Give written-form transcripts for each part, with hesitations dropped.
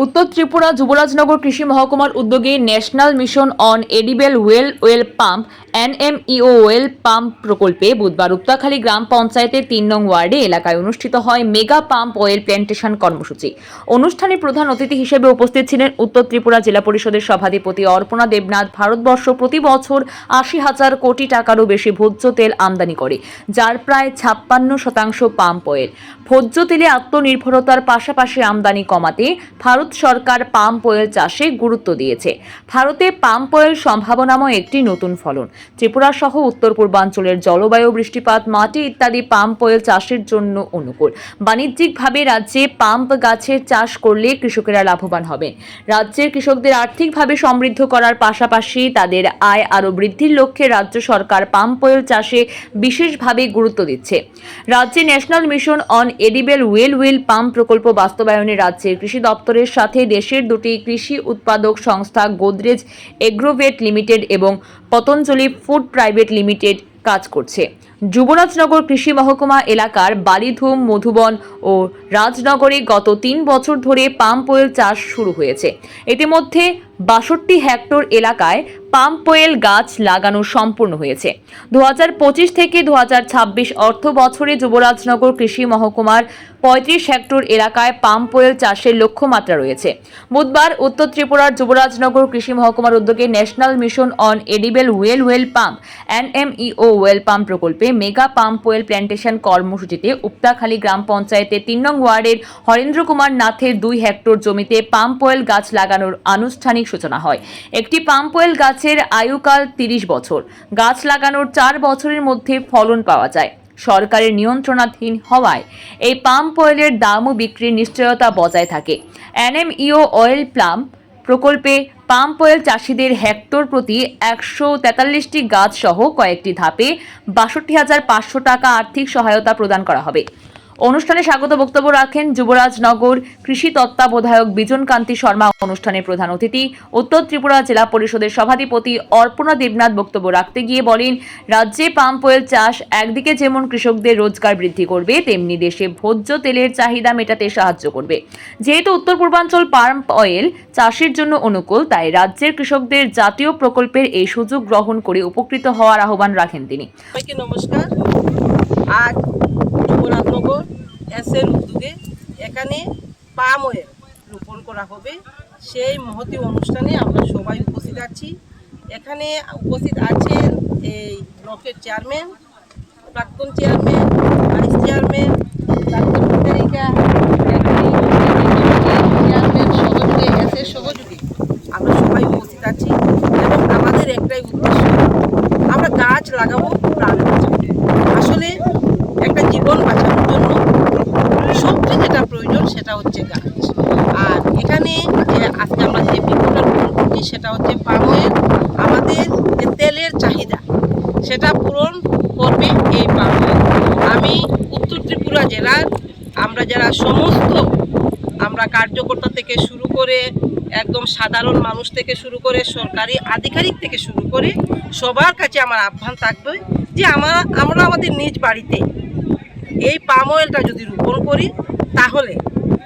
উত্তর ত্রিপুরা যুবরাজনগর কৃষি মহকুমার উদ্যোগে national mission on edible well pump এনএমইও well pump প্রকল্পে বুধবার উপতাখালী গ্রাম পঞ্চায়েতের ৩ নং ওয়ার্ডে এলাকায় অনুষ্ঠিত হয় মেগা পাম্প অয়েল প্ল্যান্টেশন কর্মসূচি। অনুষ্ঠানে প্রধান অতিথি হিসেবে উপস্থিত ছিলেন উত্তর ত্রিপুরা জেলা পরিষদের সভাধিপতি অর্পণা দেবনাথ। ভারতবর্ষ প্রতি বছর ৮০,০০০ কোটি টাকারও বেশি ভোজ্য তেল আমদানি করে, যার প্রায় ৫৬% পাম্প অয়েল। ভোজ্য তেলে আত্মনির্ভরতার পাশাপাশি আমদানি কমাতে ভারত সরকার পাম্প অয়েল চাষে গুরুত্ব দিয়েছে। ভারতে পাম্প অয়েল সম্ভাবনাময় একটি নতুন ফলন। ত্রিপুরা সহ উত্তর পূর্বাঞ্চলের জলবায়ু, বৃষ্টিপাত, মাটি ইত্যাদি পাম্প অয়েল চাষের জন্য অনুকূল। বাণিজ্যিকভাবে রাজ্যে পাম্প গাছের চাষ করলে কৃষকেরা লাভবান হবেন। রাজ্যের কৃষকদের আর্থিকভাবে সমৃদ্ধ করার পাশাপাশি তাদের আয় আরও বৃদ্ধির লক্ষ্যে রাজ্য সরকার পাম্প অয়েল চাষে বিশেষভাবে গুরুত্ব দিচ্ছে। রাজ্যে national mission on edible well pump প্রকল্প বাস্তবায়নে রাজ্যের কৃষি দপ্তরের সাথে দেশের দুটি কৃষি উৎপাদক সংস্থা গোদরেজ এগ্রোভেট লিমিটেড এবং পতঞ্জলি ফুড প্রাইভেট লিমিটেড কাজ করছে। যুবরাজনগর কৃষি মহকুমা এলাকার বালিধুম, মধুবন ও রাজনগরে গত ৩ বছর ধরে পাম্প অয়েল চাষ শুরু হয়েছে। ইতিমধ্যে ৬২ হেক্টর এলাকায় পাম্প অয়েল গাছ লাগানো সম্পূর্ণ হয়েছে। ২০২৫ থেকে ২০২৬ অর্থ বছরে যুবরাজনগর কৃষি মহকুমার ৩৫ হেক্টর এলাকায় পাম্প অয়েল চাষের লক্ষ্যমাত্রা রয়েছে। বুধবার উত্তর ত্রিপুরার যুবরাজনগর কৃষি মহকুমার উদ্যোগে national mission on edible well pump এনএমইও well pump প্রকল্পে মেগা পাম্প অয়েল প্ল্যান্টেশন কর্মসূচিতে উপতাখালী গ্রাম পঞ্চায়েতের ৩ নং ওয়ার্ডের হরেন্দ্র কুমার নাথের ২ হেক্টর জমিতে পাম্প অয়েল গাছ লাগানোর আনুষ্ঠানিক সূচনা হয়। একটি পাম্প অয়েল গাছের আয়ুকাল ৩০ বছর। গাছ লাগানোর ৪ বছরের মধ্যে ফলন পাওয়া যায়। সরকারের নিয়ন্ত্রণাধীন হওয়ায় এই পাম্প অয়েলের দাম ও বিক্রির নিশ্চয়তা বজায় থাকে। এনএমইও অয়েল পাম্প প্রকল্পে পাম্প অয়েল চাষিদের হেক্টর প্রতি ১৪৩টি গাছ সহ কয়েকটি ধাপে ৬২,৫০০ টাকা আর্থিক সহায়তা প্রদান করা হবে। অনুষ্ঠানে স্বাগত বক্তব্য রাখেন যুবরাজনগর কৃষি তত্ত্বাবধায়ক বিজন কান্তি শর্মা। অনুষ্ঠানে প্রধান অতিথি উত্তর ত্রিপুরা জেলা পরিষদের সভাধিপতি অর্পণা দেবনাথ বক্তব্য রাখতে গিয়ে বলেন, রাজ্যে পাম্প অয়েল চাষ একদিকে যেমন কৃষকদের রোজগার বৃদ্ধি করবে, তেমনি দেশে ভোজ্য তেলের চাহিদা মেটাতে সাহায্য করবে। যেহেতু উত্তর পূর্বাঞ্চল পাম্প অয়েল চাষের জন্য অনুকূল, তাই রাজ্যের কৃষকদের জাতীয় প্রকল্পের এই সুযোগ গ্রহণ করে উপকৃত হওয়ার আহ্বান রাখেন তিনি। নমস্কার। আজ যুবরাজনগর এসের উদ্যোগে এখানে পাম অয়েল রোপণ করা হবে। সেই মহতী অনুষ্ঠানে আমরা সবাই উপস্থিত আছি। এখানে উপস্থিত আছেন এই ব্লকের চেয়ারম্যান, প্রাক্তন চেয়ারম্যান, ভাইস চেয়ারম্যান, প্রাক্তন বিধায়িকা, চেয়ারম্যান সহযোগী, এসের সহযোগী আমরা সবাই উপস্থিত আছি এবং আমাদের একটাই উদ্দেশ্য, আমরা গাছ লাগাবো, প্রাণ বাঁচাবো। আসলে একটা জীবন বাঁচানোর জন্য সবচেয়ে যেটা প্রয়োজন সেটা হচ্ছে গাছ। আর এখানে আজকে আমরা যে বৃক্ষটা রোপণ করছি সেটা হচ্ছে পাম অয়েল। আমাদের যে তেলের চাহিদা সেটা পূরণ করবে এই পাম অয়েল। আমি উত্তর ত্রিপুরা জেলার আমরা যারা সমস্ত আমরা কার্যকর্তা থেকে শুরু করে একদম সাধারণ মানুষ থেকে শুরু করে সরকারি আধিকারিক থেকে শুরু করে সবার কাছে আমার আহ্বান থাকবে যে আমরা আমাদের নিজ বাড়িতে এই পাম অয়েলটা যদি রোপণ করি তাহলে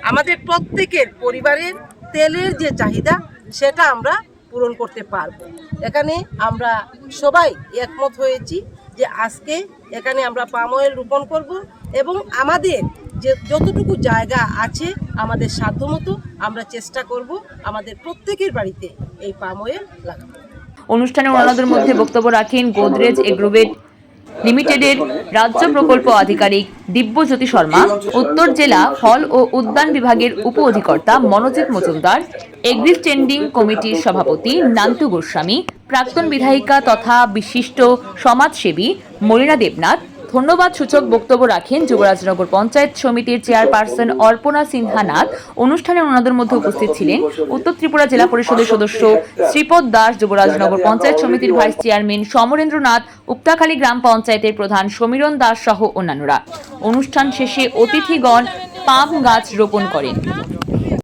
আমাদের প্রত্যেকের পরিবারের তেলের যে চাহিদা সেটা আমরা পূরণ করতে পারব। এখানে আমরা সবাই একমত হয়েছি যে আজকে এখানে আমরা পাম অয়েল রোপণ করব এবং আমাদের যে যতটুকু জায়গা আছে আমাদের সাধ্যমতো আমরা চেষ্টা করব আমাদের প্রত্যেকের বাড়িতে এই পাম অয়েল লাগাবো। অনুষ্ঠানে অন্যদের মধ্যে বক্তব্য রাখেন গোদরেজ এগ্রোভেট লিমিটেডের রাজ্য প্রকল্প আধিকারিক দিব্যজ্যোতি শর্মা, উত্তর জেলা ফল ও উদ্যান বিভাগের উপ অধিকর্তা মনোজিৎ মজুমদার, এগ্রি স্ট্যান্ডিং কমিটির সভাপতি নান্তু গোস্বামী, প্রাক্তন বিধায়িকা তথা বিশিষ্ট সমাজসেবী মলিনা দেবনাথ। ধন্যবাদ সূচক বক্তব্য রাখেন যুবরাজনগর পঞ্চায়েত সমিতির চেয়ারপারসন অর্পণা সিনহা নাথ। অনুষ্ঠানে অন্যদের মধ্যে উপস্থিত ছিলেন উত্তর ত্রিপুরা জেলা পরিষদের সদস্য শ্রীপদ দাস, যুবরাজনগর পঞ্চায়েত সমিতির ভাইস চেয়ারম্যান সমরেন্দ্র নাথ, উপতাখালী গ্রাম পঞ্চায়েতের প্রধান সমীরণ দাস সহ অন্যান্যরা। অনুষ্ঠান শেষে অতিথিগণ পাম গাছ রোপণ করেন।